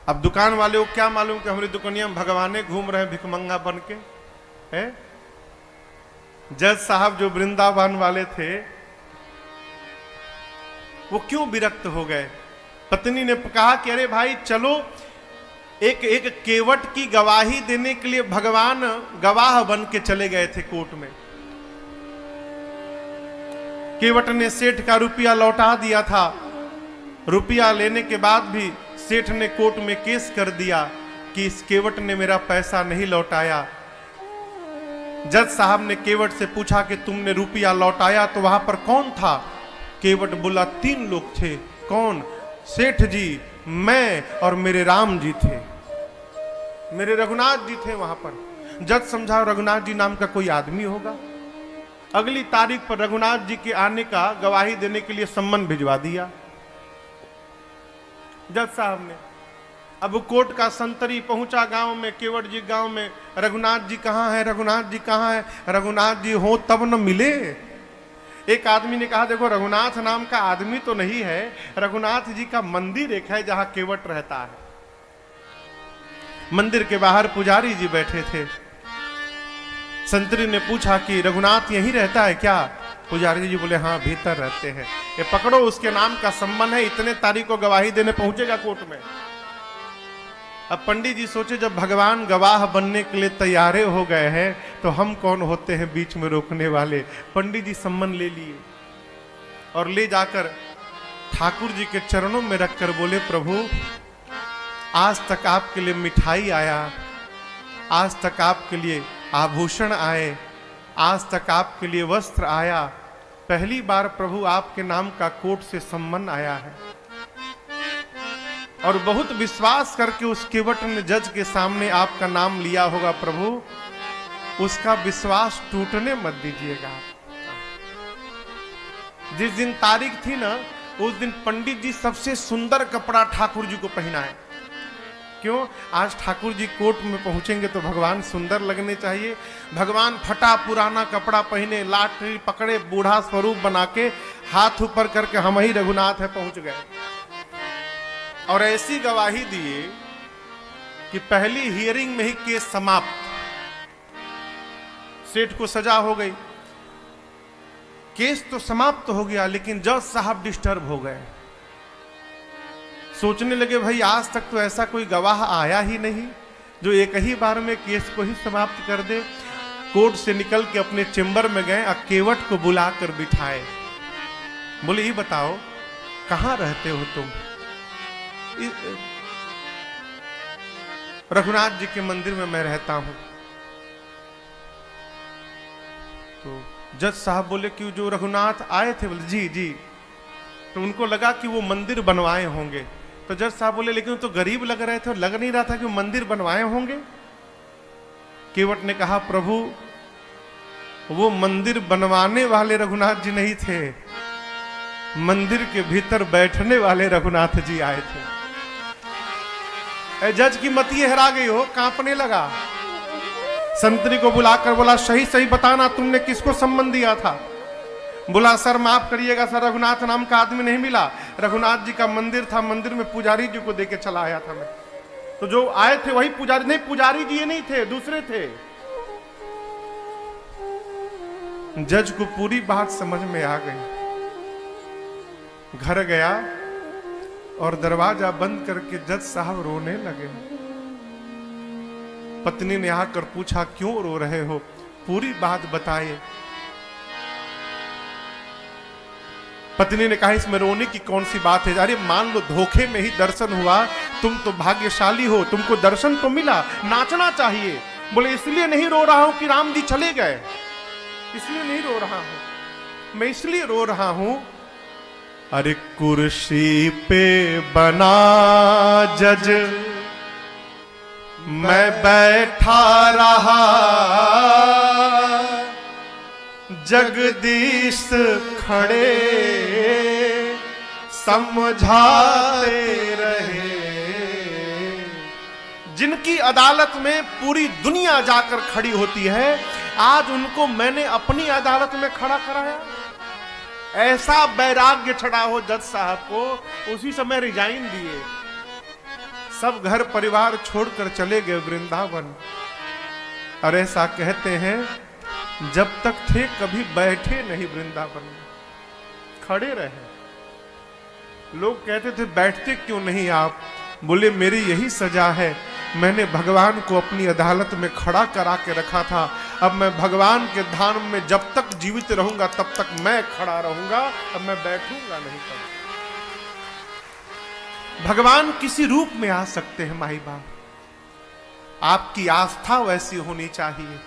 अब दुकान वाले को क्या मालूम कि हमारी दुकानिया में भगवाने घूम रहे हैं भिखमंगा बन के है। जज साहब जो वृंदावन वाले थे वो क्यों विरक्त हो गए। पत्नी ने कहा कि अरे भाई चलो, एक केवट की गवाही देने के लिए भगवान गवाह बन के चले गए थे कोर्ट में। केवट ने सेठ का रुपया लौटा दिया था। रुपया लेने के बाद भी सेठ ने कोर्ट में केस कर दिया कि इस केवट ने मेरा पैसा नहीं लौटाया। जज साहब ने केवट से पूछा कि तुमने रुपया लौटाया तो वहां पर कौन था। केवट बोला 3 लोग थे। कौन? सेठ जी, मैं और मेरे राम जी थे, मेरे रघुनाथ जी थे वहां पर। जज समझा रघुनाथ जी नाम का कोई आदमी होगा। अगली तारीख पर रघुनाथ जी के आने का गवाही देने के लिए सम्मन भिजवा दिया जज साहब ने। अब कोर्ट का संतरी पहुंचा गांव में, केवट जी गांव में, रघुनाथ जी कहां है, रघुनाथ जी कहां है। रघुनाथ जी हो तब न मिले। एक आदमी ने कहा देखो रघुनाथ नाम का आदमी तो नहीं है, रघुनाथ जी का मंदिर एक है जहां केवट रहता है। मंदिर के बाहर पुजारी जी बैठे थे। संतरी ने पूछा कि रघुनाथ यहीं रहता है क्या। पुजारी जी बोले हाँ भीतर रहते हैं। ये पकड़ो, उसके नाम का सम्मान है, इतने तारीख को गवाही देने पहुंचेगा कोर्ट में। अब पंडित जी सोचे जब भगवान गवाह बनने के लिए तैयारे हो गए हैं तो हम कौन होते हैं बीच में रोकने वाले। पंडित जी सम्मन ले लिए और ले जाकर ठाकुर जी के चरणों में रखकर बोले प्रभु आज तक आपके लिए मिठाई आया, आज तक आपके लिए आभूषण आए, आज तक आपके लिए वस्त्र आया, पहली बार प्रभु आपके नाम का कोर्ट से सम्मन आया है। और बहुत विश्वास करके उस केवट ने जज के सामने आपका नाम लिया होगा प्रभु, उसका विश्वास टूटने मत दीजिएगा। जिस दिन तारीख थी ना उस दिन पंडित जी सबसे सुंदर कपड़ा ठाकुर जी को पहनाए। क्यों? आज ठाकुर जी कोर्ट में पहुंचेंगे तो भगवान सुंदर लगने चाहिए। भगवान फटा पुराना कपड़ा पहने, लाठी पकड़े, बूढ़ा स्वरूप बना के हाथ ऊपर करके हम ही रघुनाथ है पहुंच गए। और ऐसी गवाही दिए कि पहली हियरिंग में ही केस समाप्त। सेठ को सजा हो गई, केस तो समाप्त हो गया, लेकिन जज साहब डिस्टर्ब हो गए। सोचने लगे भाई आज तक तो ऐसा कोई गवाह आया ही नहीं जो एक ही बार में केस को ही समाप्त कर दे। कोर्ट से निकल के अपने चेंबर में गए, केवट को बुलाकर बिठाए। बोले ये बताओ कहां रहते हो तुम। रघुनाथ जी के मंदिर में मैं रहता हूं। तो जज साहब बोले कि जो रघुनाथ आए थे, बोले जी जी। तो उनको लगा कि वो मंदिर बनवाए होंगे। तो जज साहब बोले लेकिन तो गरीब लग रहे थे और लग नहीं रहा था कि वो मंदिर बनवाए होंगे। केवट ने कहा प्रभु वो मंदिर बनवाने वाले रघुनाथ जी नहीं थे, मंदिर के भीतर बैठने वाले रघुनाथ जी आए थे। जज की मति हरा गई हो, कांपने लगा। संतरी को बुलाकर बोला सही सही बताना तुमने किसको सम्मन दिया था। बोला सर माफ करिएगा सर, रघुनाथ नाम का आदमी नहीं मिला। रघुनाथ जी का मंदिर था, मंदिर में पुजारी जी को देके चला आया था मैं। तो जो आए थे वही पुजारी, नहीं पुजारी जी ये नहीं थे, दूसरे थे। जज को पूरी बात समझ में आ गई। घर गया और दरवाजा बंद करके जज साहब रोने लगे। पत्नी ने आकर पूछा क्यों रो रहे हो, पूरी बात बताए। पत्नी ने कहा इसमें रोने की कौन सी बात है। अरे मान लो धोखे में ही दर्शन हुआ, तुम तो भाग्यशाली हो, तुमको दर्शन तो मिला, नाचना चाहिए। बोले इसलिए नहीं रो रहा हूं कि राम जी चले गए, इसलिए नहीं रो रहा हूं, मैं इसलिए रो रहा हूं अरे कुर्सी पे बना जज मैं बैठा रहा, जगदीश खड़े समझाते रहे। जिनकी अदालत में पूरी दुनिया जाकर खड़ी होती है, आज उनको मैंने अपनी अदालत में खड़ा कराया। ऐसा वैराग्य चढ़ा हो जज साहब को, उसी समय रिजाइन दिए। सब घर परिवार छोड़कर चले गए वृंदावन। और ऐसा कहते हैं जब तक थे कभी बैठे नहीं वृंदावन में, खड़े रहे। लोग कहते थे बैठते क्यों नहीं आप? बोले मेरी यही सजा है, मैंने भगवान को अपनी अदालत में खड़ा करा के रखा था। अब मैं भगवान के धाम में जब तक जीवित रहूंगा तब तक मैं खड़ा रहूंगा, अब मैं बैठूंगा नहीं। कभी भगवान किसी रूप में आ सकते हैं माई बाप, आपकी आस्था वैसी होनी चाहिए।